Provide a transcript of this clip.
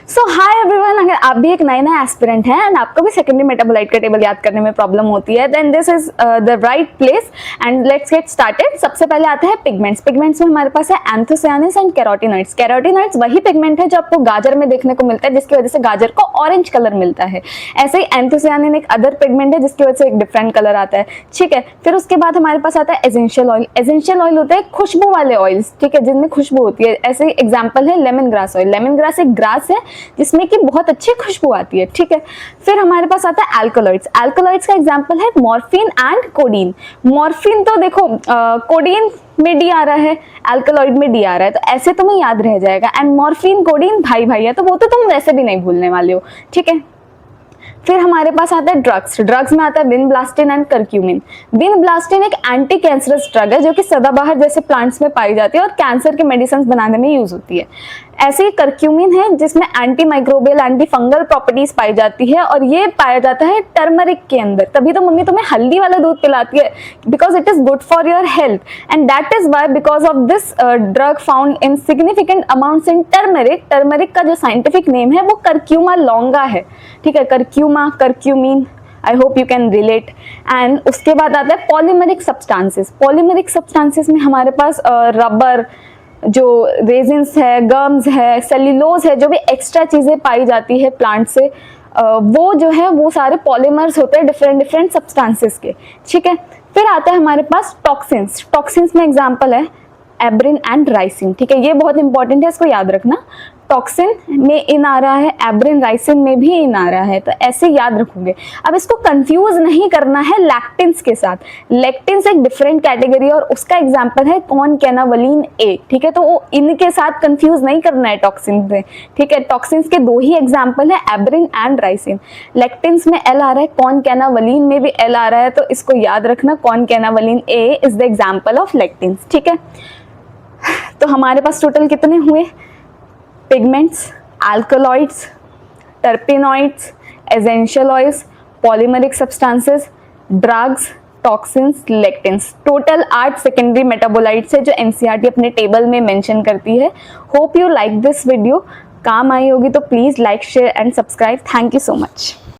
सो hi everyone, अगर आप भी एक नया एस्पिरेंट हैं एंड आपको भी सेकेंडरी मेटाबोलाइट का टेबल याद करने में प्रॉब्लम होती है, then this is the right place and let's get started. सबसे पहले आते हैं पिगमेंट्स। पिगमेंट्स में हमारे पास है एंथोसियानिन्स एंड कैरोटीनॉइड्स। कैरोटीनॉइड्स वही पिगमेंट है जो आपको गाजर में देखने को मिलता है, जिसकी वजह से गाजर को ऑरेंज कलर मिलता है। ऐसे ही एंथोसियानिन एक अदर पिगमेंट है जिसकी वजह से एक डिफरेंट कलर आता है। ठीक है, फिर उसके बाद हमारे पास आता है एसेंशियल ऑयल। एसेंशियल ऑयल होते हैं खुशबू वाले ऑयल्स, ठीक है, जिनमें खुशबू होती है। ऐसे एग्जाम्पल है lemon grass oil. Lemon grass एक ग्रास है जिसमें कि बहुत अच्छी खुशबू आती है। ठीक है, फिर हमारे पास आता है एल्कलॉइड्स। एल्कलॉइड्स का एग्जांपल है मॉर्फिन एंड कोडीन। मॉर्फिन तो देखो कोडीन में डी आ रहा है, एल्कलॉइड में डी आ रहा है, तो ऐसे तुम्हें याद रह जाएगा। एंड मॉर्फिन कोडीन भाई भाई है, तो वो तो तुम वैसे भी नहीं भूलने वाले हो। ठीक है, फिर हमारे पास आता है ड्रग्स। ड्रग्स में आता है विनब्लास्टिन एंड करक्यूमिन। विनब्लास्टिन एक एंटी कैंसरस ड्रग है जो कि सदाबहार जैसे प्लांट्स में पाई जाती है और कैंसर के मेडिसिन बनाने में यूज होती है। ऐसे ही करक्यूमिन है जिसमें anti microbial anti fungal properties पाई जाती है और ये पाया जाता है टर्मरिक के अंदर। तभी तो मम्मी तुम्हें हल्दी वाला दूध पिलाती है, because it is good for your health and that is why because of this drug found in significant amounts in turmeric. Turmeric का जो साइंटिफिक नेम है वो करक्यूमा लॉन्गा है। ठीक है, curcuma, curcumin, I hope you can relate. And उसके बाद आता है पॉलीमरिक सब्सटेंसेस। पॉलीमरिक सब्सटेंसेस में हमारे पास रबर, जो रेजिन्स है, गम्स है, सेल्यूलोज है, जो भी एक्स्ट्रा चीजें पाई जाती है प्लांट से, वो जो है वो सारे पॉलीमर्स होते हैं डिफरेंट डिफरेंट सब्सटेंसेस के। ठीक है, फिर आता है हमारे पास टॉक्सिन्स। टॉक्सिन्स में एग्जांपल है एब्रिन एंड राइसिन। ठीक है, ये बहुत इंपॉर्टेंट है, इसको याद रखना। टॉक्सिन में इन आ रहा है, एब्रिन राइसिन में भी इन आ रहा है, तो ऐसे याद रखोगे। अब इसको कंफ्यूज नहीं करना है लैक्टिन्स के साथ। लैक्टिन्स एक डिफरेंट कैटेगरी और उसका एग्जांपल है कॉनकैनावलिन ए। ठीक है, तो वो इनके साथ कंफ्यूज नहीं करना है टॉक्सिन से। ठीक है, टॉक्सिन्स के दो ही एग्जांपल है, एब्रिन एंड राइसिन। लैक्टिन्स में एल आ रहा है, कॉनकैनावलिन में भी एल आ रहा है, तो इसको याद रखना, कॉनकैनावलिन ए इज द एग्जांपल ऑफ लैक्टिन्स। ठीक है, तो हमारे पास टोटल कितने हुए? Pigments, alkaloids, terpenoids, essential oils, polymeric substances, drugs, toxins, lectins. Total 8 secondary metabolites है जो एनसीईआरटी अपने टेबल में मेंशन करती है। Hope you like this video. काम आई होगी तो please like, share and subscribe. Thank you so much.